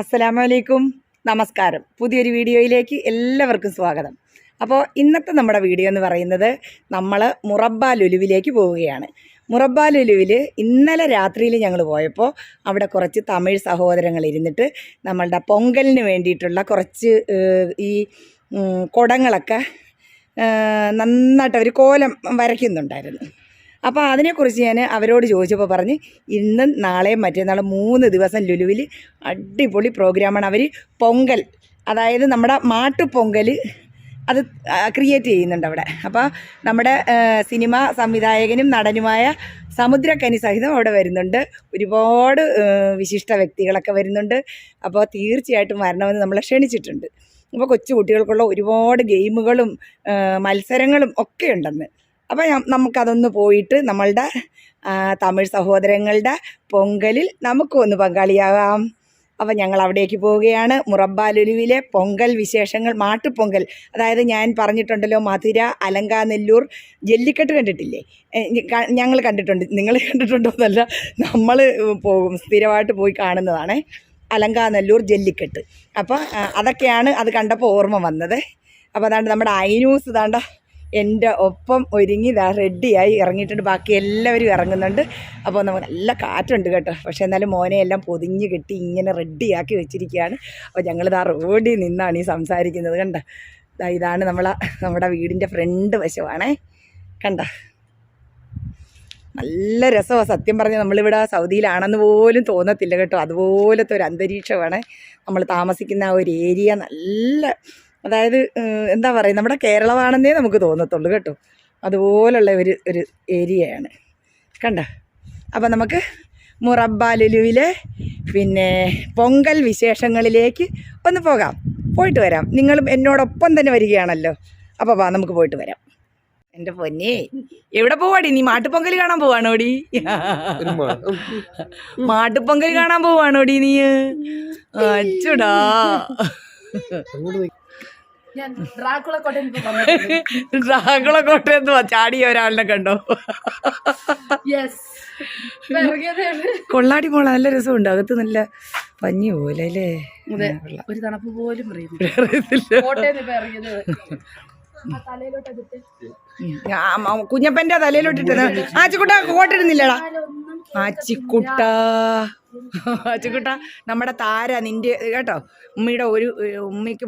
അസ്സലാമലൈക്കും, നമസ്കാരം. പുതിയൊരു വീഡിയോയിലേക്ക് എല്ലാവർക്കും സ്വാഗതം. അപ്പോൾ ഇന്നത്തെ നമ്മുടെ വീഡിയോ എന്ന് പറയുന്നത് നമ്മൾ മുറബ്ബ ലുലുവിലേക്ക് പോവുകയാണ്. മുറബ്ബ ലുലുവിൽ ഇന്നലെ രാത്രിയിൽ ഞങ്ങൾ പോയപ്പോൾ അവിടെ കുറച്ച് തമിഴ് സഹോദരങ്ങൾ ഇരുന്നിട്ട് നമ്മളുടെ പൊങ്കലിന് വേണ്ടിയിട്ടുള്ള കുറച്ച് ഈ കുടങ്ങളൊക്കെ നന്നായിട്ട് അവർ കോലം വരയ്ക്കുന്നുണ്ടായിരുന്നു. അപ്പോൾ അതിനെക്കുറിച്ച് ഞാൻ അവരോട് ചോദിച്ചപ്പോൾ പറഞ്ഞ് ഇന്നും നാളെയും മറ്റന്നാളും 3 ദിവസം ലുലുവിൽ അടിപൊളി പ്രോഗ്രാമാണ്. അവർ പൊങ്കൽ, അതായത് നമ്മുടെ മാട്ടുപൊങ്കൽ അത് ക്രിയേറ്റ് ചെയ്യുന്നുണ്ട് അവിടെ. അപ്പോൾ നമ്മുടെ സിനിമാ സംവിധായകനും നടനുമായ സമുദ്രക്കനി സഹിതം അവിടെ വരുന്നുണ്ട്. ഒരുപാട് വിശിഷ്ട വ്യക്തികളൊക്കെ വരുന്നുണ്ട്. അപ്പോൾ തീർച്ചയായിട്ടും വരണമെന്ന് നമ്മളെ ക്ഷണിച്ചിട്ടുണ്ട്. അപ്പോൾ കൊച്ചു കുട്ടികൾക്കുള്ള ഒരുപാട് ഗെയിമുകളും മത്സരങ്ങളും ഒക്കെ ഉണ്ടെന്ന്. അപ്പോൾ നമുക്കതൊന്ന് പോയിട്ട് നമ്മളുടെ തമിഴ് സഹോദരങ്ങളുടെ പൊങ്കലിൽ നമുക്കും ഒന്ന് പങ്കാളിയാകാം. അപ്പോൾ ഞങ്ങൾ അവിടേക്ക് പോവുകയാണ്. മുറബ്ബ ലുലുവിലെ പൊങ്കൽ വിശേഷങ്ങൾ, മാട്ടുപൊങ്കൽ, അതായത് ഞാൻ പറഞ്ഞിട്ടുണ്ടല്ലോ, മധുര, അലങ്കാനെല്ലൂർ, ജല്ലിക്കെട്ട് കണ്ടിട്ടില്ലേ? ഞങ്ങൾ കണ്ടിട്ടുണ്ട്. നിങ്ങൾ കണ്ടിട്ടുണ്ടോ എന്നല്ല, നമ്മൾ പോകും, സ്ഥിരമായിട്ട് പോയി കാണുന്നതാണ് അലങ്കാനെല്ലൂർ ജല്ലിക്കെട്ട്. അപ്പോൾ അതൊക്കെയാണ് അത് കണ്ടപ്പോൾ ഓർമ്മ വന്നത്. അപ്പോൾ അതാണ്ട് നമ്മുടെ ഐന്യൂസ് താണ്ട എൻ്റെ ഒപ്പം ഒരുങ്ങി റെഡിയായി ഇറങ്ങിയിട്ടുണ്ട്. ബാക്കി എല്ലാവരും ഇറങ്ങുന്നുണ്ട്. അപ്പോൾ നമുക്ക് നല്ല കാറ്റുണ്ട് കേട്ടോ. പക്ഷേ എന്നാലും മോനെ എല്ലാം പൊതിഞ്ഞ് കെട്ടി ഇങ്ങനെ റെഡിയാക്കി വെച്ചിരിക്കുകയാണ്. അപ്പോൾ ഞങ്ങളിതാ റോഡിൽ നിന്നാണ് ഈ സംസാരിക്കുന്നത്. കണ്ട, ഇതാണ് നമ്മുടെ വീടിൻ്റെ ഫ്രണ്ട് വശമാണേ. കണ്ട, നല്ല രസമാണ്. സത്യം പറഞ്ഞാൽ നമ്മളിവിടെ സൗദിയിലാണെന്ന് പോലും തോന്നത്തില്ല കേട്ടോ. അതുപോലത്തെ ഒരു അന്തരീക്ഷമാണ് നമ്മൾ താമസിക്കുന്ന ആ ഒരു ഏരിയ. നല്ല, അതായത് എന്താ പറയുക, നമ്മുടെ കേരളമാണെന്നേ നമുക്ക് തോന്നത്തുള്ളൂ കേട്ടോ. അതുപോലുള്ള ഒരു ഏരിയയാണ്. കണ്ട, അപ്പോൾ നമുക്ക് മുറബ്ബ ലുലുവിലെ പിന്നെ പൊങ്കൽ വിശേഷങ്ങളിലേക്ക് ഒന്ന് പോകാം, പോയിട്ട് വരാം. നിങ്ങളും എന്നോടൊപ്പം തന്നെ വരികയാണല്ലോ. അപ്പോൾ വാ, നമുക്ക് പോയിട്ട് വരാം. എൻ്റെ പൊന്നേ, എവിടെ പോവാടി നീ? മാട്ടുപൊങ്കൽ കാണാൻ പോവാണോടി? മാട്ടുപൊങ്കൽ കാണാൻ പോവാണോടി നീ? അച്ചുടാ, ഡ്രാക്കുള കോട്ടയെന്ന് ചാടിയ ഒരാളിനെ കണ്ടോ? കൊള്ളാടി മോളെ, നല്ല രസമുണ്ട്. അകത്ത് നല്ല പഞ്ഞി പോലെ അല്ലേ? ഒരു തണുപ്പ് പോലും കുഞ്ഞപ്പന്റെ തലയിലോട്ടിട്ട് ആച്ചിക്കുട്ട കോട്ടിരുന്നില്ലടാ. ആച്ചിക്കുട്ട നമ്മുടെ താര, നിന്റെ കേട്ടോ. ഉമ്മയുടെ ഉമ്മയ്ക്ക്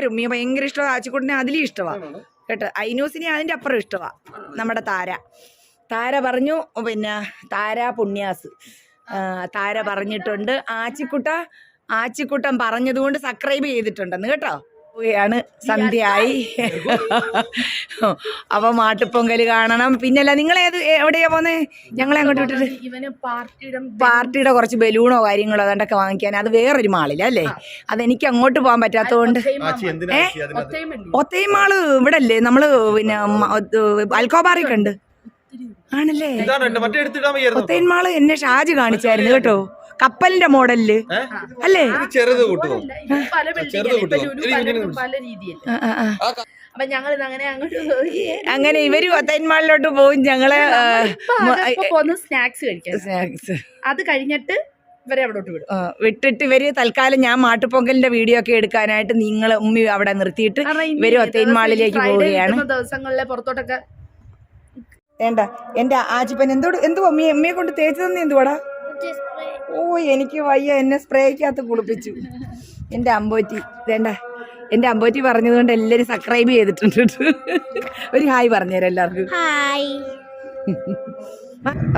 ഉമ്മയെ ഭയങ്കര ഇഷ്ടമാണ്. ആച്ചിക്കുട്ടനെ അതിലും ഇഷ്ടമാണ് കേട്ടോ. ഐനൂസിനെ അതിൻ്റെ അപ്പുറം ഇഷ്ടമാണ് നമ്മുടെ താര പറഞ്ഞു. പിന്നെ താര പുണ്യാസ് താര പറഞ്ഞിട്ടുണ്ട്, ആച്ചിക്കുട്ടൻ പറഞ്ഞതുകൊണ്ട് സബ്സ്ക്രൈബ് ചെയ്തിട്ടുണ്ടെന്ന് കേട്ടോ. ാണ് സന്ധ്യയായി. അപ്പൊ മാട്ടുപൊങ്കൽ കാണണം. പിന്നല്ല, നിങ്ങളേത് എവിടെയാ പോന്നേ? ഞങ്ങളെ അങ്ങോട്ട് വിട്ടിട്ട് പാർട്ടിയുടെ കുറച്ച് ബലൂണോ കാര്യങ്ങളോ അതൊക്കെ വാങ്ങിക്കാൻ, അത് വേറൊരു മാളില അല്ലേ? അതെനിക്ക് അങ്ങോട്ട് പോകാൻ പറ്റാത്തതുകൊണ്ട്. ഒത്തയും മാള് ഇവിടെ അല്ലേ? നമ്മള് പിന്നെ അൽക്കോബാറിയൊക്കെ ഉണ്ട്. ആണല്ലേ? ഒത്തയും മാള് എന്നെ ഷാജ് കാണിച്ചായിരുന്നു കേട്ടോ, കപ്പലിന്റെ മോഡലില് അല്ലേ? അങ്ങനെ ഇവര് ഒത്തന്മാളിലോട്ട് പോകും. ഞങ്ങള് സ്നാക്സ് അത് കഴിഞ്ഞിട്ട് ഇവരെ അവിടോട്ട് വിട്ടിട്ട് ഇവര് തൽക്കാലം ഞാൻ മാട്ടുപൊങ്കലിന്റെ വീഡിയോ ഒക്കെ എടുക്കാനായിട്ട് നിങ്ങൾ ഉമ്മി അവിടെ നിർത്തിയിട്ട് ഇവര് ഒത്തന്മാളിലേക്ക് പോവുകയാണ്. ദിവസങ്ങളിലെ പുറത്തോട്ടൊക്കെ വേണ്ട. എന്റെ ആച്ചിപ്പൻ എന്തോ ഉമ്മയെ കൊണ്ട് തേച്ച് തന്നെ എന്തുവാടാ? ഓ, എനിക്ക് വയ്യ, എന്നെ സ്പ്രേക്കകത്ത് കുളിപ്പിച്ചു എൻ്റെ അമ്പോറ്റി. വേണ്ട, എൻ്റെ അമ്പോറ്റി പറഞ്ഞതുകൊണ്ട് എല്ലാവരും സബ്സ്ക്രൈബ് ചെയ്തിട്ടുണ്ട്. ഒരു ഹായ് പറഞ്ഞുതരാം എല്ലാവർക്കും.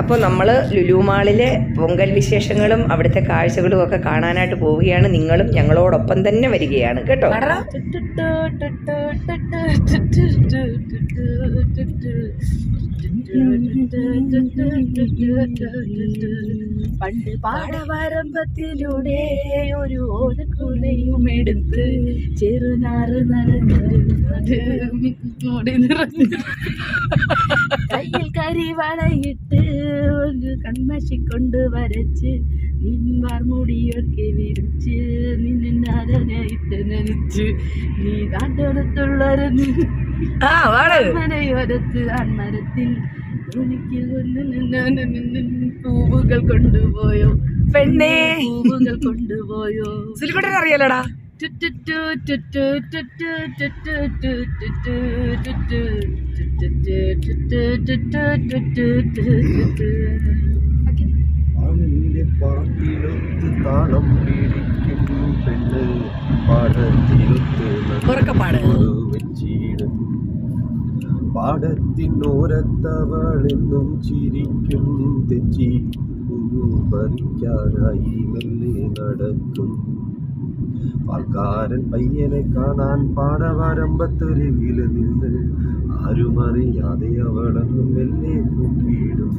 അപ്പോൾ നമ്മൾ ലുലു മാളിലെ പൊങ്കൽ വിശേഷങ്ങളും അവിടുത്തെ കാഴ്ചകളും ഒക്കെ കാണാനായിട്ട് പോവുകയാണ്. നിങ്ങളും ഞങ്ങളോടൊപ്പം തന്നെ വരികയാണ് കേട്ടോ. പണ്ട് പാടവരമ്പത്തിലൂടെ ഒരു ഓലക്കുലയും എടുത്ത് ചെറുനാറ് കയ്യിൽ കരിവളയിട്ട് ഒരു കൺമശി കൊണ്ട് വരച്ച് നിൻവാർ മുടിയൊക്കെ വിരിച്ച് നിന്നരനായിട്ട് നനച്ച് നീ നാട്ടടുത്തുള്ളൊരു മരയോരത്ത് ആൺമരത്തിൽ പൂവുകൾ കൊണ്ടുപോയോ പെണ്ണേ പൂവുകൾ കൊണ്ടുപോയോ സുലിക്കുട്ടൻ അറിയാലോടാ. പാട്ടിലൊത്ത് താളം പിടിക്കും പെണ്ണ് പാടത്തിലൊത്ത് ഉറക്കപ്പാട് വെച്ചിടും പാടത്തിനോരത്തവളെന്നും ചിരിക്കും തെച്ചി പറിക്കാനായി മെല്ലെ നടക്കും പാൽക്കാരൻ പയ്യനെ കാണാൻ പാടവരമ്പത്തൊരുവിൽ നിന്ന് ആരുമറിയാതെ അവളെന്നും മെല്ലെ പൊക്കിയിടും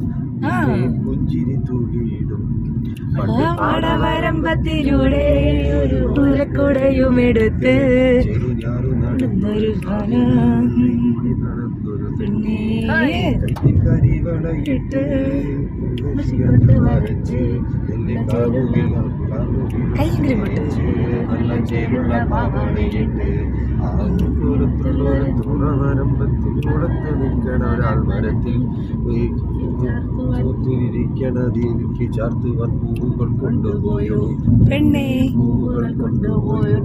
പുഞ്ചിരി തൂകിയിടും പാടവരമ്പത്തിലൂടെ ഒരു ഉലക്കുടയുമെടുത്ത് ചെറുഞാറു നടന്നൊരു നടന്നൊരു പെണ്ണേ കയ്യിൽ കരിവളയിട്ട് വരച്ച് എന്നെ കാമുകിൽ നല്ല ചേരുള്ള പാവാടയിട്ട് ആകുലത്തുള്ളൊരു തുറവരമ്പത്തിലൂടത്ത് നിൽക്കണ ഒരാൾ മരത്തിൽ ചൂത്തിരിക്കണതിരിക്ക് ചാർത്തുവാൻ പൂവുകൾ കൊണ്ടുപോയോ പെണ്ണേ പൂവുകൾ കൊണ്ടുപോയോ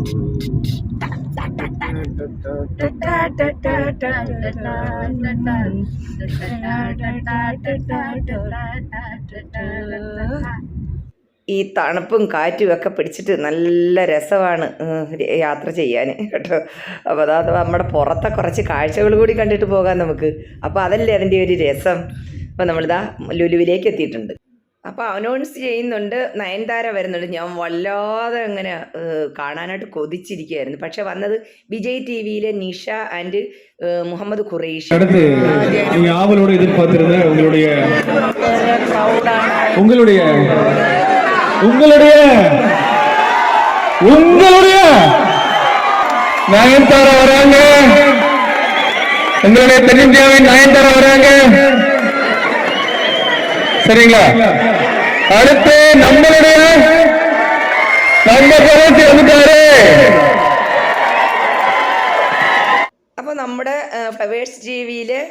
ഈ തണുപ്പും കാറ്റും ഒക്കെ പിടിച്ചിട്ട് നല്ല രസമാണ് യാത്ര ചെയ്യാൻ കേട്ടോ. അപ്പോൾ അതാ നമ്മുടെ പുറത്തെ കുറച്ച് കാഴ്ചകൾ കൂടി കണ്ടിട്ട് പോകാം നമുക്ക്. അപ്പോൾ അതല്ലേ അതിൻ്റെ ഒരു രസം. അപ്പോൾ നമ്മളിതാ ലുലുവിലേക്ക് എത്തിയിട്ടുണ്ട്. അപ്പോൾ അനൗൺസ് ചെയ്യുന്നുണ്ട്, നയൻതാര വരുന്നുണ്ട്. ഞാൻ വല്ലാതെ അങ്ങനെ കാണാനായിട്ട് കൊതിച്ചിരിക്കുകയായിരുന്നു. പക്ഷെ വന്നത് വിജയ് ടിവിയിലെ നിഷ ആൻഡ് முகமது குரேஷி. அடுத்து நீங்க ஆவலோடு எதிர்பார்த்திருந்த உங்களுடைய நயன்தாரா வராங்க. உங்களுடைய தென்னிந்தியாவின் நயன்தாரா வராங்க. சரிங்களா? அடுத்து நம்ம குறைச்சி வந்துட்டாரு. അപ്പോൾ നമ്മുടെ ഫ്ലവേഴ്സ് ടി വിയിലെ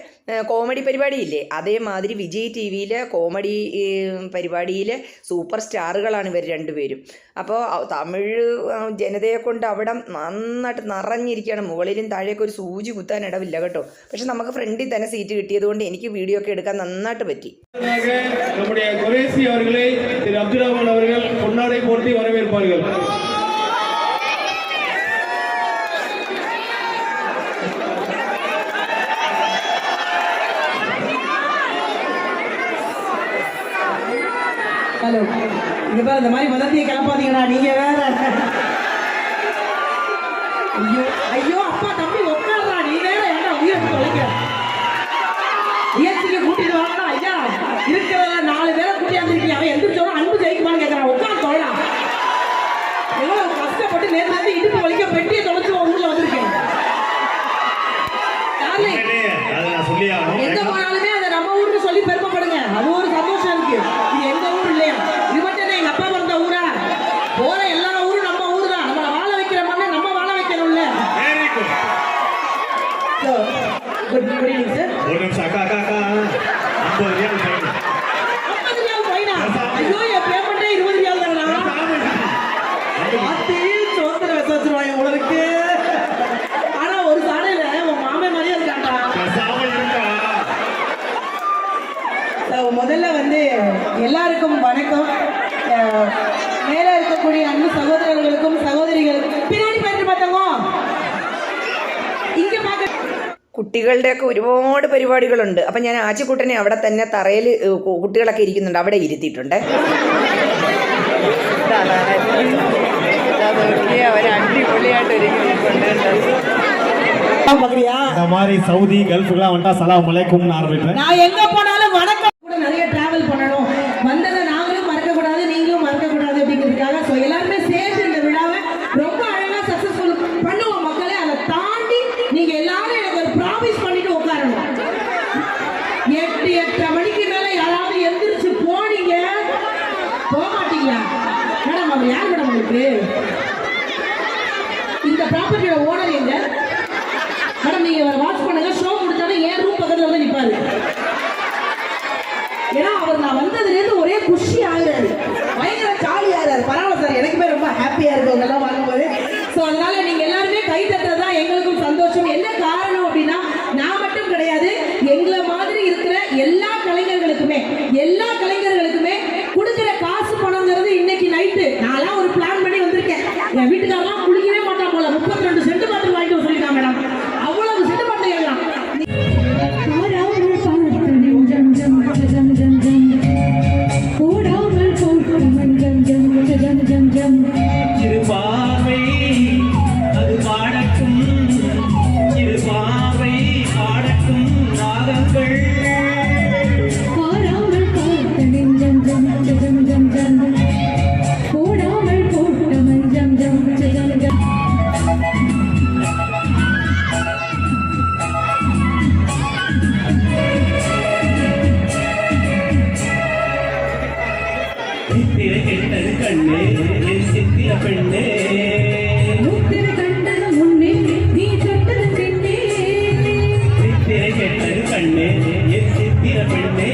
കോമഡി പരിപാടിയില്ലേ, അതേമാതിരി വിജയ് ടി വിയിലെ കോമഡി പരിപാടിയിലെ സൂപ്പർ സ്റ്റാറുകളാണ് ഇവർ രണ്ടുപേരും. അപ്പോൾ തമിഴ് ജനതയെ കൊണ്ട് അവിടെ നന്നായിട്ട് നിറഞ്ഞിരിക്കുകയാണ്. മുകളിലും താഴേക്ക് ഒരു സൂചി കുത്താൻ ഇടവില്ല കേട്ടോ. പക്ഷെ നമുക്ക് ഫ്രണ്ടിൽ തന്നെ സീറ്റ് കിട്ടിയത് കൊണ്ട് എനിക്ക് വീഡിയോ ഒക്കെ എടുക്കാൻ നന്നായിട്ട് പറ്റി. நம்முடைய குரேஷி அவர்களை திரு அப்துல் ரஹ்மான் அவர்கள் பொன்னாடை போர்த்தி வரவேற்பார்கள். ஹலோ, இங்க பாரு, இந்த மாதிரி வதந்தியை கிளப்பாதீங்கடா நீங்க வேற. ஐயோ ஐயோ, அப்பா தம்பி உட்கார்றா, நீ வேற என்ன உயர்த்து தொலைக்க. உயர்த்திக்க கூட்டிட்டு வாங்கடா ஐயா. இருக்கிற 4 பேரை கூட்டியாந்துருக்கீங்க. அவன் எந்திரிச்சோம் அன்பு ஜெயிக்குமான்னு கேட்கறான். உட்காந்து தொழலாம். எவ்வளவு கஷ்டப்பட்டு நேற்று இடுப்பு வலிக்க பெட்டியை தொலைச்சு ஊர்ல வந்திருக்கேன். எங்க போனாலுமே அதை நம்ம ஊருக்கு சொல்லி பெருமைப்படுங்க. அது ஒரு சந்தோஷம் இருக்கு. இது எங்க ஊர் இல்லையா? இது மட்டும் என்ன எங்க அப்பா பிறந்த ஊரா? போற எல்லா ஊரும் நம்ம ஊர் தான். நம்மள வாழ வைக்கிற மண்ணை நம்ம வாழ வைக்கணும்ல. Good evening sir. ஒரு நிமிஷம் அக்கா அக்கா அக்கா 50 ரியால் ஃபைன். 50 ரியால் ஃபைனா? ஐயோ, என் பேமெண்ட்டே 20 ரியால் தானா? ஆத்தி சோத்திர வச்சுருவாங்க உங்களுக்கு. ஆனா ஒரு சாடையில உன் மாமே மாதிரியே இருக்காண்டா. முதல்ல வந்து எல்லாருக்கும் வணக்கம். மேல இருக்கக்கூடிய அன்பு சகோதரர்களுக்கும் சகோதரிகளுக்கும் பின்னாடி போயிட்டு பார்த்தோங்க. இங்க பார்க்க കുട്ടികളുടെയൊക്കെ ഒരുപാട് പരിപാടികളുണ്ട്. അപ്പം ഞാൻ ആച്ചിക്കുട്ടനെ അവിടെ തന്നെ തറയിൽ കുട്ടികളൊക്കെ ഇരിക്കുന്നുണ്ട്, അവിടെ ഇരുത്തിയിട്ടുണ്ട്. അവരടിപൊളിയായിട്ട് இந்த மாதிரி சவுதி கல்ஃபுக்குலாம் வந்துட்டா சலாம் அலைக்கும்னு ஆரம்பிப்பேன். நான் எங்க போனாலும் வணக்கம் கூட நிறைய டிராவல் பண்ணணும். வந்ததை நாங்களும் மறக்க கூடாது, நீங்களும் மறக்க கூடாது அப்படிங்கிறதுக்காக ஸோ எல்லாருமே சேர்ந்து இந்த விழாவை ரொம்ப அழகா சக்சஸ்ஃபுல் பண்ணுவோம் மக்களே. அதை தாண்டி நீங்க எல்லாரும் எனக்கு ஒரு ப்ராமிஸ் பண்ணிட்டு உட்காரணும். 8:30 மணிக்கு மேல யாராவது எந்திரிச்சு போனீங்க, போக மாட்டீங்களா மேடம்? அவர் யார் மேடம் உங்களுக்கு? இந்த ப்ராப்பர்ட்டியோட ஓனர் எங்க மேடம்? நீங்க இவரை வாட்ச் பண்ணுங்க. ஷோ முடிச்சாலும் ஏன் ரூம் பக்கத்துல வந்து நிப்பாரு. ஏன்னா அவர் நான் வந்ததுல இருந்து ஒரே குஷி ஆகுறாரு. பயங்கர ரைட்டு நான்லாம் ஒரு பிளான் பண்ணி வந்திருக்கேன். என் வீட்டுக்காரலாம் குளிக்கவே மாட்டான் போல 32 சென்ட் பாட்டில் வாங்கிட்டு வர சொல்லிட்டான் மேடம். அவ்வளவு சென்ட் பாட்டில் ஏறலாம். இருபாவை அது பாடக்கும் இருபாவை பாடக்கும் நாகங்கள் சித்திர கெட்டது கண்ணே என் சித்திர பெண்ணே சித்திர கெட்டது கண்ணே என் சித்திர பெண்ணே.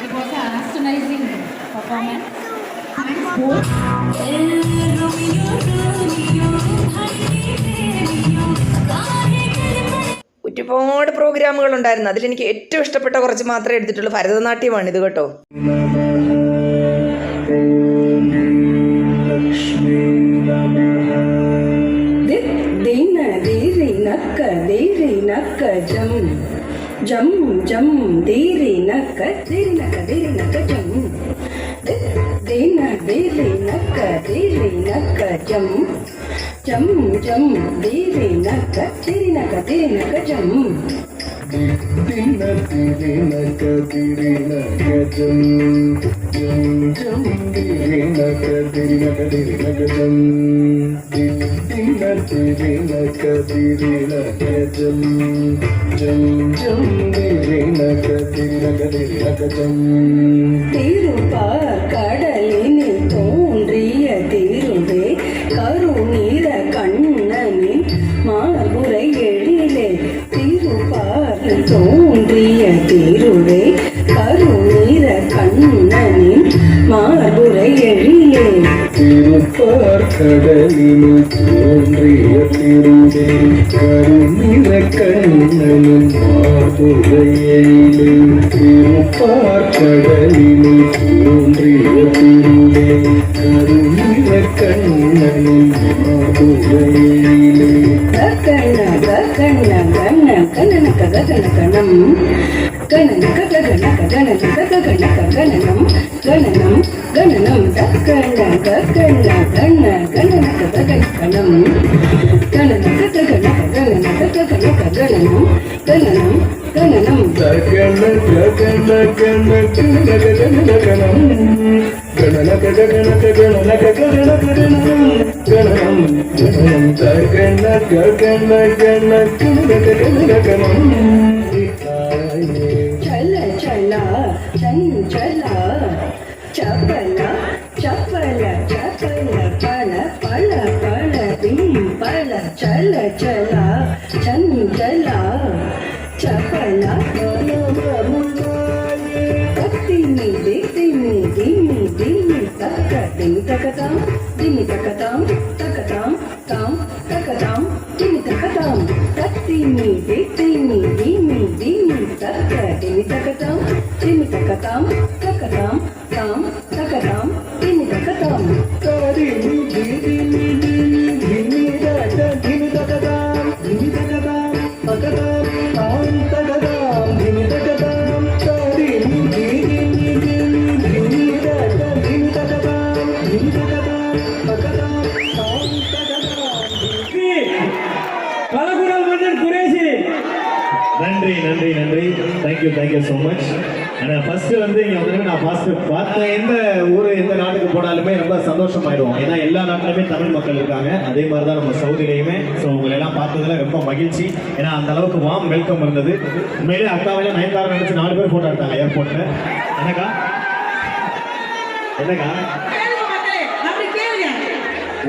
It was an astonishing performance. ഒരുപാട് പ്രോഗ്രാമുകൾ ഉണ്ടായിരുന്നു. അതിലെനിക്ക് ഏറ്റവും ഇഷ്ടപ്പെട്ട കുറച്ച് മാത്രമേ എടുത്തിട്ടുള്ളൂ. ഭരതനാട്യമാണ് ഇത് കേട്ടോ. jam jam diri nakka jam dina diri nakka jam jam jam diri nakka jam dina diri nakka jam jam jam diri nakka jam dina diri nakka jam jam jam diri nakka jam. திருப்பார் கடலினில் தோன்றிய திருவே கருநீர கண்ணனின் மாபுரை எழிலே திருப்பார் தோன்றிய திருவே கருநீர கண்ணனின் மாபுரை எழிலே திருப்பார் கடலினில் தோன்றிய திருவே கருநீர கண்ணனின் மாபுரை எழிலே திருப்பார் கடலினில் தோன்றிய திருவே கருநீர கண்ணனின் மாபுரை எழிலே கண்ண கண்ண கண்ண கண்ணனக ககணம் கண்ணனக ககணக கணனக ககணக கணனம் கணனம் கணனம் கண்ண கண்ண கண்ண கண்ணனக ககணம் கணனக ககணக கணனக ககணக கணனம் கணனம் கணனம் கணன கணன கணன கணனம் கணன கணன கணன கணன கணனம் கணனம் கணன கணன கணன கணனம் चल चला चंचला चपला चपला चपला पल पल पल पल चल चला चंचला चपला तिमी दिमी दिमी दिमी तक दिमी तकताम दिमी तकताम तकताम ताम तकताम दिमी तकताम तिमी दिमी दिमी दिमी तक दिमी तकताम दिमी तकताम तकताम ताम तकताम दिमी तकताम तारी दिमी दिमी दिमी तकताम दिमी तकताम तकताम ताम तकताम दिमी तकताम तारी दिमी दिमी दिमी तकताम दिमी तकताम तकताम ताम तकताम. கலகுரல் மன்னன் குரேஷி. நன்றி நன்றி நன்றி. Thank you so much. ஆனால் ஃபர்ஸ்ட் வந்து இங்கே வந்து நான் ஃபர்ஸ்ட் பார்த்த எந்த ஊர் எந்த நாட்டுக்கு போனாலுமே ரொம்ப சந்தோஷமாயிடுவோம். ஏன்னா எல்லா நாட்டிலுமே தமிழ் மக்கள் இருக்காங்க. அதே மாதிரி தான் நம்ம சவுதிலையுமே. ஸோ உங்களை எல்லாம் பார்த்ததுல ரொம்ப மகிழ்ச்சி. ஏன்னா அந்த அளவுக்கு வார்ம் வெல்கம் இருந்தது. உண்மையிலே அக்காவையில் 9 நினைச்சு 4 பேர் போட்டோ எடுத்தாங்க ஏர்போர்ட்ல. என்னக்கா அப்படி கேளுங்க.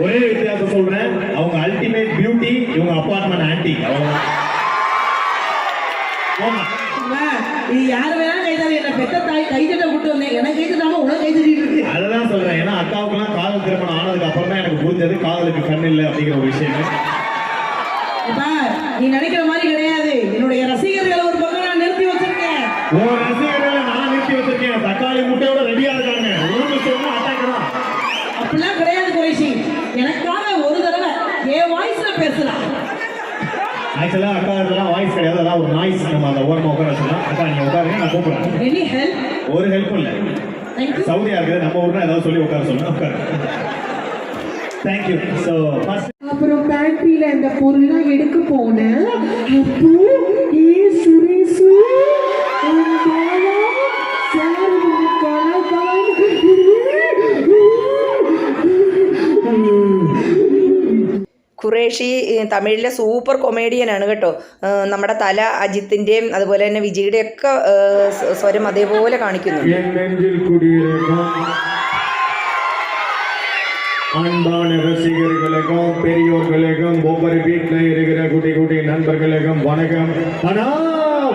ஒரே வித்தியாசம் சொல்றேன், அவங்க அல்டிமேட் பியூட்டி, இவங்க அப்பார்ட்மெண்ட் ஆன்டி. அவங்க இது யாரு வேணாலும் கைதாரி. என்ன பெத்த தாய் கைதட்ட விட்டு வந்தேன். எனக்கு கைதட்டாம உனக்கு கைதட்டிட்டு இருக்கு. அதுதான் சொல்றேன். ஏன்னா அக்காவுக்குலாம் காதல் திருமணம் ஆனதுக்கு அப்புறம் தான் எனக்கு புரிஞ்சது காதலுக்கு கண் இல்லை அப்படிங்கிற ஒரு விஷயம். நீ நினைக்கிற மாதிரி கிடையாது. என்னுடைய ரசிகர்களை ஒரு பக்கம் நான் நிறுத்தி வச்சிருக்கேன். ரசிகர்களை நான் நிறுத்தி வச்சிருக்கேன். தக்காளி முட்டையோட ரெடியா இருக்காங்க. ஒண்ணு சொன்னா அட்டாக் தான். அப்படிலாம் கிடையாது குறைஷி. எனக்காக ஒரு தடவை என் வாய்ஸ்ல பேசலாம். ஆக்சுவலா அக்கா இதெல்லாம் வாய்ஸ் கிடையாது, அதான் ஒரு நாய்ஸ். நம்ம அந்த ஓரமா உட்கார வச்சுக்கலாம். அக்கா நீங்க உட்காருங்க, நான் கூப்பிடுறேன். Any help? ஒரு ஹெல்ப்பும் இல்லை. சவுதியா இருக்குது, நம்ம ஊர்னா ஏதாவது சொல்லி உட்கார சொல்லுங்க. உட்காரு. தேங்க்யூ. ஸோ ஃபர்ஸ்ட் அப்புறம் பேக்கரியில இந்த பொருள்லாம் எடுக்க போனேன். அப்போ சுரேசு ഖുറേഷി തമിഴിലെ സൂപ്പർ കൊമേഡിയനാണ് കേട്ടോ. നമ്മുടെ തല അജിത്തിൻ്റെയും അതുപോലെ തന്നെ വിജയുടെയൊക്കെ സ്വരം അതേപോലെ കാണിക്കുന്നു. அன்பான ரசிகர்களுக்கும் பெரியோர்களுக்கும் ஒவ்வொரு வீட்டில் இருக்கிற குட்டி குட்டி நண்பர்களுக்கும் வணக்கம். ஆனா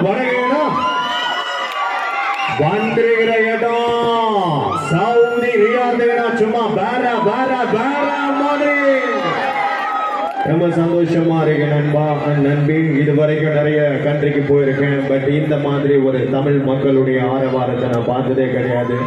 வணக்கம் வந்திருக்கிற இடம் சவுதி ரியாதுனா சும்மா வேற வேற வேற மாதிரி ரொம்ப சந்தோஷமா இருக்கு நண்பா நண்பி. இது வரைக்கும் நிறைய கண்ட்ரிக்கு போயிருக்கேன், பட் இந்த மாதிரி ஒரு தமிழ் மக்களுடைய ஆரவாரத்தை நான் பார்த்ததே கிடையாது.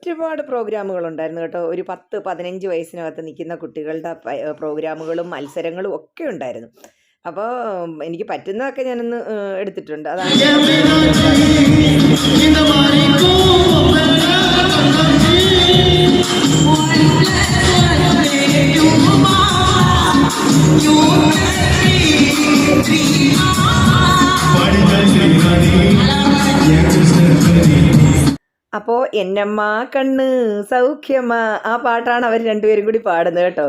ഒരുപാട് പ്രോഗ്രാമുകളുണ്ടായിരുന്നു കേട്ടോ. ഒരു 10-15 വയസ്സിനകത്ത് നിൽക്കുന്ന കുട്ടികളുടെ പ്രോഗ്രാമുകളും മത്സരങ്ങളും ഒക്കെ ഉണ്ടായിരുന്നു. അപ്പോൾ എനിക്ക് പറ്റുന്നതൊക്കെ ഞാനൊന്ന് എടുത്തിട്ടുണ്ട്. അതാണ് അപ്പോൾ എന്നമ്മ കണ്ണ് സൗഖ്യമ്മ ആ പാട്ടാണ് അവർ രണ്ടുപേരും കൂടി പാടുന്നത് കേട്ടോ.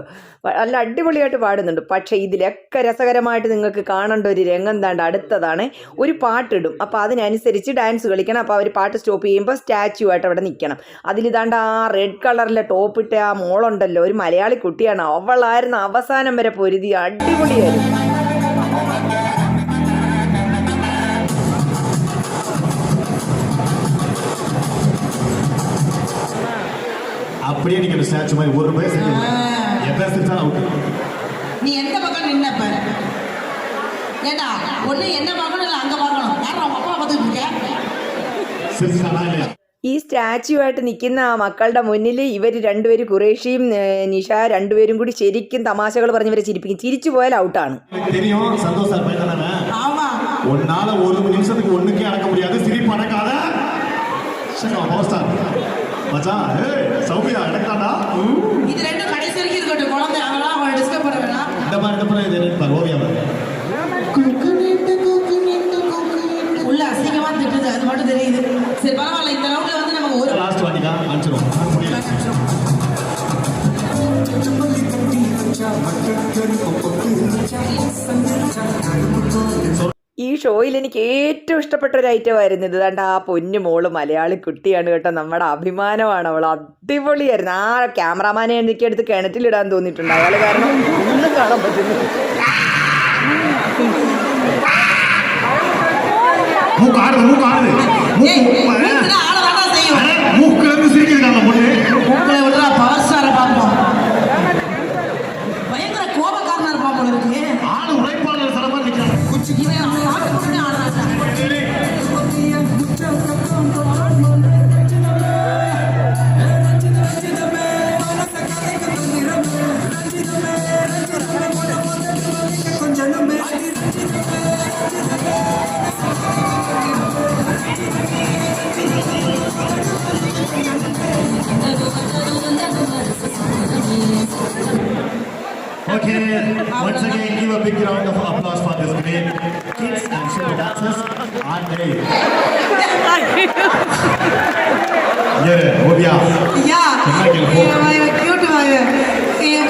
നല്ല അടിപൊളിയായിട്ട് പാടുന്നുണ്ട്. പക്ഷേ ഇതിലൊക്കെ രസകരമായിട്ട് നിങ്ങൾക്ക് കാണേണ്ട ഒരു രംഗം താണ്ട് അടുത്തതാണ്. ഒരു പാട്ടിടും, അപ്പോൾ അതിനനുസരിച്ച് ഡാൻസ് കളിക്കണം. അപ്പോൾ അവർ പാട്ട് സ്റ്റോപ്പ് ചെയ്യുമ്പോൾ സ്റ്റാച്യു ആയിട്ട് അവിടെ നിൽക്കണം. അതിലിതാണ്ട് ആ റെഡ് കളറിലെ ടോപ്പിട്ട ആ മോളുണ്ടല്ലോ, ഒരു മലയാളി കുട്ടിയാണ്. അവളായിരുന്നു അവസാനം വരെ പൊരുതി. അടിപൊളിയായിരുന്നു. அப்படியே நீங்க ஸ்டாச்சு மாதிரி ஒரு பேர் நீ எந்த பக்கம் நின்னப்ப ஏண்டா ஒண்ணு என்ன பார்க்கணும் இல்ல அங்க பார்க்கணும். யாரும் அவங்க அப்பா பார்த்துட்டு இருக்க. ഈ സ്റ്റാച്യു ആയിട്ട് നിൽക്കുന്ന ആ മക്കളുടെ മുന്നിൽ ഇവർ രണ്ടുപേരും ഖുറേഷിയും നിഷ രണ്ടുപേരും കൂടി ശരിക്കും തമാശകൾ പറഞ്ഞ് ഇവരെ ചിരിപ്പിക്കും. ചിരിച്ചു പോയാൽ ഔട്ടാണ്. ஒன்னால ஒரு நிமிஷத்துக்கு ஒண்ணுக்கே அடக்க முடியாது. சிரிப்பு அடக்காத மச்சான். சௌமியா அடக்காடா. இது ரெண்டும் கடைசி வரைக்கும் இருக்கட்டும். குழந்தை அவெல்லாம் அவளை டிஸ்டர்ப் பண்ண வேணாம். இந்த மாதிரி இது ஓவியா உள்ள அசிங்கமா திட்டுது, அது மட்டும் தெரியுது. சரி பரவாயில்ல, இந்த ரவுண்ட்ல வந்து நமக்கு ஒரு லாஸ்ட் வாட்டிக்கா அனுப்பிச்சிடும். ഈ ഷോയിൽ എനിക്ക് ഏറ്റവും ഇഷ്ടപ്പെട്ട ഒരു ഐറ്റമായിരുന്നു ഇത്. കണ്ട ആ പൊന്നു മോള് മലയാളി കുട്ടിയാണ് കേട്ടോ, നമ്മുടെ അഭിമാനമാണ് അവൾ. അടിപൊളിയായിരുന്നു. ആ ക്യാമറാമാനെ എനിക്ക് എടുത്ത് കിണറ്റിലിടാൻ തോന്നിയിട്ടുണ്ട് അയാൾ, കാരണം ഒന്നും കാണാൻ പറ്റുന്നു. பயங்கர கோபக்காரனா இருப்பா போல இருக்கு. ஆளு உழைப்பாளர் சரமா நிக்கிறான். big round of applause for this great kids and show dancers. Andre. Yeah, Obia.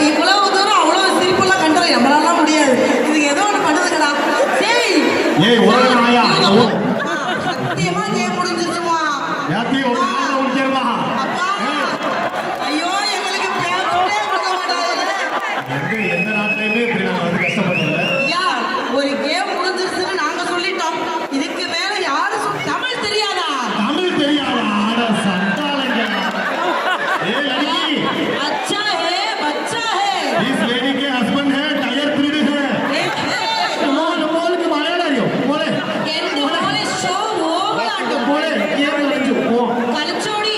இவ்வளவு தூரம் அவ்வளவு சிரிப்புலாம் கண்டோம் நம்மளால முடியாது இது ஏதோ ஒண்ணு பண்ணுதுங்கடா சரி ஏய் ஒரு நாயா சத்தியமா கேம் முடிஞ்சிருச்சுமா யாத்தி ஒரு நாயா முடிஞ்சிருமா அப்பா ஐயோ எங்களுக்கு பேசவே கொடுக்க மாட்டாங்க எந்த நாட்டிலையுமே இப்படி நம்ம வந்து கஷ்டப்படல ஐயா ஒரு கேம் முடிஞ்சிருச்சுன்னு நாங்க சொல்லிட்டோம் இதுக்கு மேல யாரும் தமிழ் தெரியாதா தமிழ் தெரியாதா ஆட சண்டாலங்க ஏ லड़की अच्छा है बच्चा है इस लेडी के हस्बैंड है टायर थ्रीडी है मोल मोल के മലയാളം മോളെ എന്റെ മോളെ ഷോ ഓവറാട്ടോ മോളെ ये കളിച്ചു ഓ കളിച്ചോടി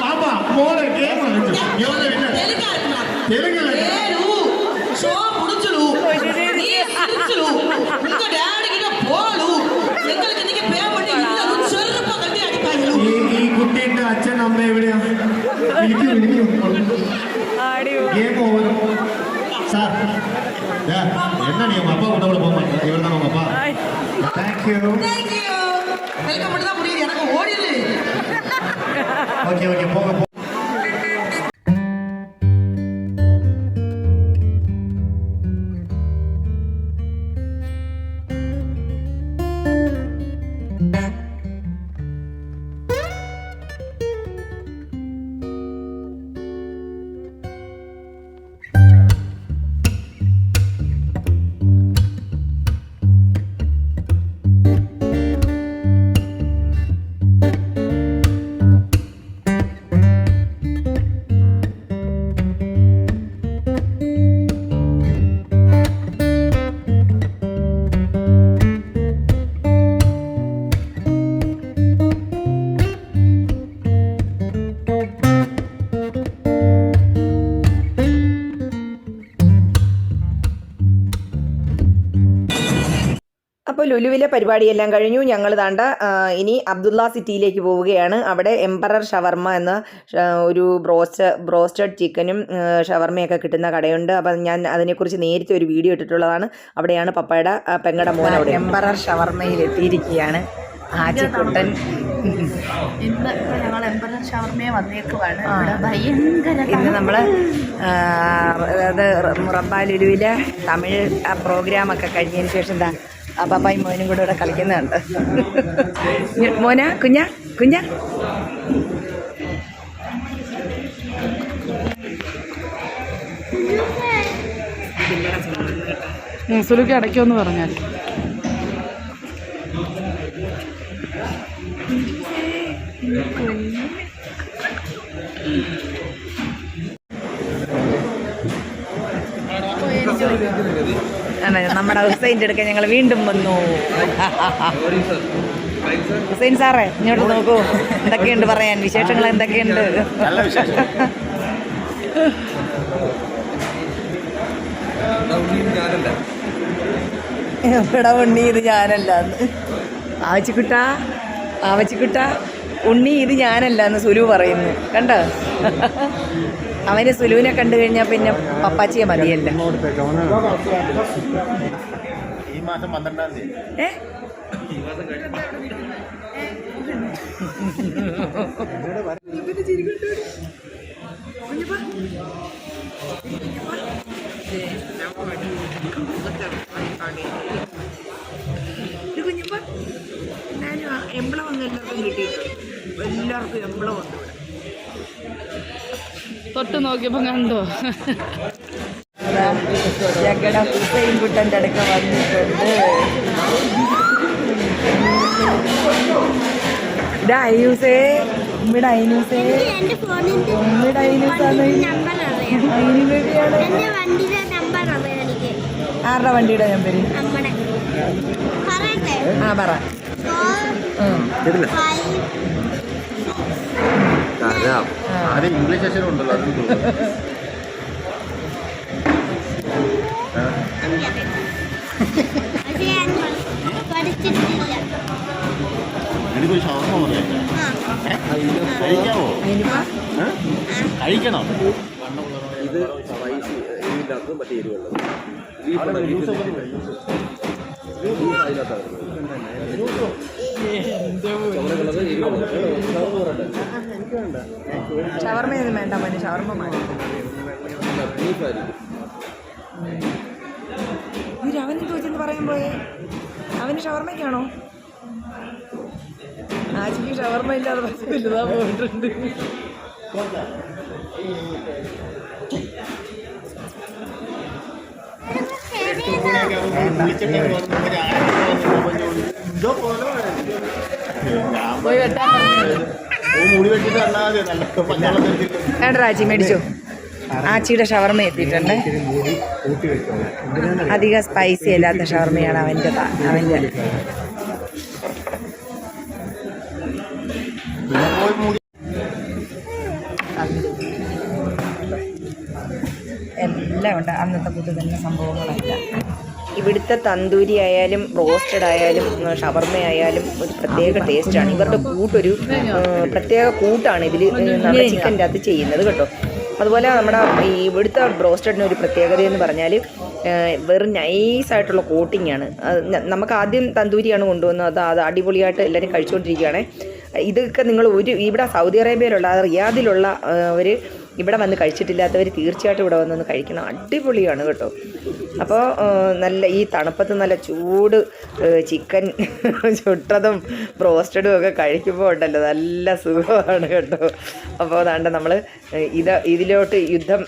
പാപ്പാ മോളെ ഗെയിം കളിച്ചു ഇവനെ തെലുങ്കാരനാ തെലുങ്കല്ലേ ఏరు షో ముడుచులు నీ సిరుచులు உங்க டாடி கிட்ட போடு எங்களுக்கு நீங்க பே பண்ணி இல்ல செருப்ப கட்டி அடிப்பாங்க ഈ കുട്ടിയുടെ അച്ഛൻ അമ്മ എവിടെയാ ഗെയിം ഓവർ സാർ என்ன நீ உங்க அப்பா கூட போக மாட்டேன் இவர் தான் உங்க அப்பா தேங்க்யூ थैंक यू வெல்கம் பண்ணி தான் முடியுது எனக்கு ஓடிடு ஓகே ஓகே போங்க போ അപ്പോൾ ലുലുവിലെ പരിപാടിയെല്ലാം കഴിഞ്ഞു. ഞങ്ങൾ താണ്ട ഇനി അബ്ദുള്ള സിറ്റിയിലേക്ക് പോവുകയാണ്. അവിടെ എംപറർ ഷവർമ്മ എന്ന ഒരു ബ്രോസ്റ്റഡ് ചിക്കനും ഷവർമ്മയൊക്കെ കിട്ടുന്ന കടയുണ്ട്. അപ്പം ഞാൻ അതിനെക്കുറിച്ച് നേരത്തെ ഒരു വീഡിയോ ഇട്ടിട്ടുള്ളതാണ്. അവിടെയാണ് പപ്പയുടെ പെങ്ങടെ മോൻ അവിടെ എംപറർ ഷവർമ്മയിൽ എത്തിയിരിക്കുകയാണ്. ആച്ചിക്കുട്ടൻ ഇന്ന് ഇപ്പോൾ ഞങ്ങൾ എംപറർ ഷവർമ്മയെ വന്നേക്കുവാണ്. ഭയങ്കര ഇന്ന് നമ്മൾ അതായത് മുറബ്ബ ലുലുവിലെ തമിഴ് പ്രോഗ്രാമൊക്കെ കഴിഞ്ഞതിന് ശേഷം എന്താ അപ്പാപ്പായും മോനും കൂടെ ഇവിടെ കളിക്കുന്നുണ്ട്. മോന കുഞ്ഞ സുലുക്ക് അടയ്ക്കുമെന്ന് പറഞ്ഞാൽ നമ്മുടെ ഹുസൈൻ്റെ അടുക്ക ഞങ്ങൾ വീണ്ടും വന്നു. ഹുസൈൻ സാറേ ഇങ്ങോട്ട് നോക്കൂ, എന്തൊക്കെയുണ്ട് പറയാൻ, വിശേഷങ്ങൾ എന്തൊക്കെയുണ്ട്? എവിടെ ഉണ്ണി ഇത് ഞാനല്ലാന്ന്, ആവച്ചിക്കുട്ട ഉണ്ണി ഇത് ഞാനല്ലാന്ന് സുലു പറയുന്നു. കണ്ടോ, അവന് സുലുവിനെ കണ്ടു കഴിഞ്ഞാൽ പിന്നെ പപ്പാച്ചിയെ മതിയല്ല. ഈ മാസം 12-ാം തീയതി കുഞ്ഞപ്പ ഞാനും എംബ്ലം അങ്ങ് എല്ലാവർക്കും കിട്ടിയിട്ടുണ്ട്. എല്ലാവർക്കും എംബ്ലം ഉണ്ട്. തൊട്ട് നോക്കിയപ്പോൾ കണ്ടോ ഞങ്ങളുടെ ഹുസൈൻ കുട്ടൻ്റെ അടുക്ക വന്നിട്ടുണ്ട്. ഇവിടെ ഐനൂസേ, ഇവിടെ ഐനൂസേ, ഇവിടെ ഐനൂസാണ്. ഐനു ബേബിയാണ്. ആരുടെ വണ്ടിയുടെ നമ്പർ? ആ പറ. ആദ്യം ഇംഗ്ലീഷ് സെഷൻ ഉണ്ടല്ലോ, അത് എനിക്കൊരു ഷവർമ്മ പറയാം. കഴിക്കാമോ? കഴിക്കണം. ഇത് സ്പൈസി എരിവില്ലാത്തത് മറ്റേ എരിവുള്ളത്. ബീഫ് അതിനകത്താണ് ഷവർമ്മയൊന്നും വേണ്ട മോനെ, ഷവർമ്മ മതി. ബീഫായിരിക്കും. അവന് ചോദിച്ചെന്ന് പറയാൻ പോയേ, അവന് ഷവർമ്മയ്ക്കാണോ? ആശിക്ക് ഷവർമ്മ ഇല്ലാതെ പറ്റില്ല, പോയിട്ടുണ്ട്. വേണ്ട രാജി മേടിച്ചോ. ആച്ചിയുടെ ഷവർമ്മ എത്തിയിട്ടുണ്ട്. അധികം സ്പൈസി അല്ലാത്ത ഷവർമ്മയാണ് അവൻ്റെ. എല്ലാം ഉണ്ട് അന്നത്തെ കൂട്ട് തന്നെ സംഭവങ്ങളെല്ലാം. ഇവിടുത്തെ തന്തൂരി ആയാലും റോസ്റ്റഡ് ആയാലും ഷവർമ്മ ആയാലും ഒരു പ്രത്യേക ടേസ്റ്റാണ്. ഇവരുടെ കൂട്ടൊരു പ്രത്യേക കൂട്ടാണ് ഇതിൽ നമ്മുടെ ചിക്കൻ്റെ അകത്ത് ചെയ്യുന്നത് കേട്ടോ. അതുപോലെ നമ്മുടെ ഈ ഇവിടുത്തെ ബ്രോസ്റ്റഡിന് ഒരു പ്രത്യേകത എന്ന് പറഞ്ഞാൽ വെറും നൈസായിട്ടുള്ള കോട്ടിങ്ങാണ്. നമുക്ക് ആദ്യം തന്തൂരിയാണ് കൊണ്ടുവന്നത്, അത് അടിപൊളിയായിട്ട് എല്ലാവരും കഴിച്ചുകൊണ്ടിരിക്കുകയാണ്. ഇതൊക്കെ നിങ്ങൾ ഇവിടെ സൗദി അറേബ്യയിലുള്ള റിയാദിലുള്ള ഒരു ഇവിടെ വന്ന് കഴിച്ചിട്ടില്ലാത്തവർ തീർച്ചയായിട്ടും ഇവിടെ വന്നൊന്ന് കഴിക്കണം. അടിപൊളിയാണ് കേട്ടോ. അപ്പോൾ നല്ല ഈ തണുപ്പത്ത് നല്ല ചൂട് ചിക്കൻ ചുട്ടതും ബ്രോസ്റ്റഡും ഒക്കെ കഴിക്കുമ്പോൾ ഉണ്ടല്ലോ നല്ല സുഖമാണ് കേട്ടോ. അപ്പോൾ അതാണ്ട് നമ്മൾ ഇതിലോട്ട് യുദ്ധം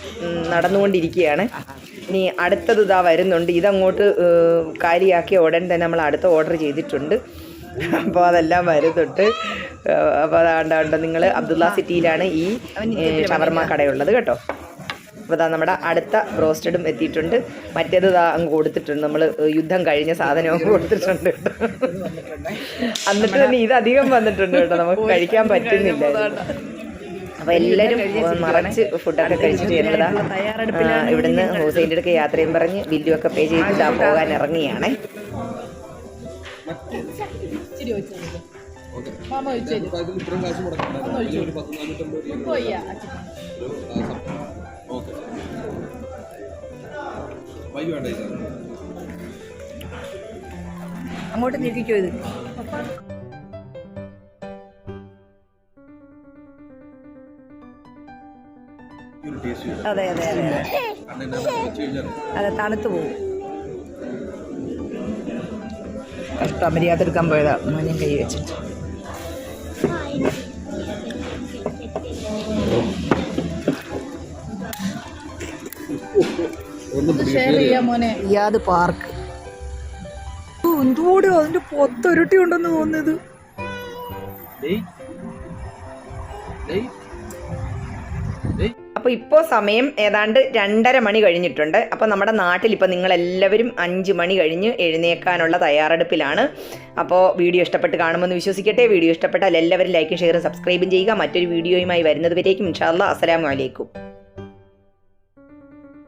നടന്നുകൊണ്ടിരിക്കുകയാണ്. ഇനി അടുത്തത് ഇതാ വരുന്നുണ്ട്. ഇതങ്ങോട്ട് കാലിയാക്കിയ ഉടൻ തന്നെ നമ്മൾ അടുത്ത ഓർഡർ ചെയ്തിട്ടുണ്ട്. അപ്പോൾ അതെല്ലാം വരുന്നുണ്ട്. അപ്പോൾ അതാണ്ട് നിങ്ങൾ അബ്ദുള്ള സിറ്റിയിലാണ് ഈ ഷവർമ്മ കടയുള്ളത് കേട്ടോ. അപ്പോൾ അതാ നമ്മുടെ അടുത്ത ബ്രോസ്റ്റഡും എത്തിയിട്ടുണ്ട്. മറ്റേത് ഇതാ അങ്ങ് കൊടുത്തിട്ടുണ്ട്, നമ്മൾ യുദ്ധം കഴിഞ്ഞ സാധനവും കൊടുത്തിട്ടുണ്ട് കേട്ടോ. എന്നിട്ട് തന്നെ ഇത് അധികം വന്നിട്ടുണ്ട് കേട്ടോ, നമുക്ക് കഴിക്കാൻ പറ്റുന്നില്ല. അപ്പോൾ എല്ലാവരും മറച്ച് ഫുഡൊക്കെ കഴിച്ചിട്ട് എന്നതാ ഇവിടുന്ന് ഹുസൈൻ്റെ അടുക്ക് യാത്രയും പറഞ്ഞ് ബില്ലുമൊക്കെ പേ ചെയ്തിട്ട് പോകാൻ ഇറങ്ങിയാണേ. അങ്ങോട്ട് നീക്കിക്കോ ഇത്. അതെ അതെ അതെ അതെ തണുത്ത് പോകും. കഷ്ടം മര്യാദെടുക്കാൻ പോയതാ, ഞാൻ കൈ വെച്ചിട്ട്. റിയാദ് പാർക്ക് എന്തോടെ അതിന്റെ പൊത്തൊരുട്ടി ഉണ്ടെന്ന് തോന്നുന്നത്. അപ്പോൾ ഇപ്പോൾ സമയം ഏതാണ്ട് 2:30 മണി കഴിഞ്ഞിട്ടുണ്ട്. അപ്പോൾ നമ്മുടെ നാട്ടിൽ ഇപ്പോൾ നിങ്ങളെല്ലാവരും 5 മണി കഴിഞ്ഞ് എഴുന്നേൽക്കാനുള്ള തയ്യാറെടുപ്പിലാണ്. അപ്പോൾ വീഡിയോ ഇഷ്ടപ്പെട്ട് കാണുമെന്ന് വിശ്വസിക്കട്ടെ. വീഡിയോ ഇഷ്ടപ്പെട്ടാൽ എല്ലാവരും ലൈക്കും ഷെയറും സബ്സ്ക്രൈബും ചെയ്യുക. മറ്റൊരു വീഡിയോയുമായി വരുന്നത് വരേക്കും ഇൻഷാ അല്ലാഹ് അസ്സലാമു അലൈക്കും.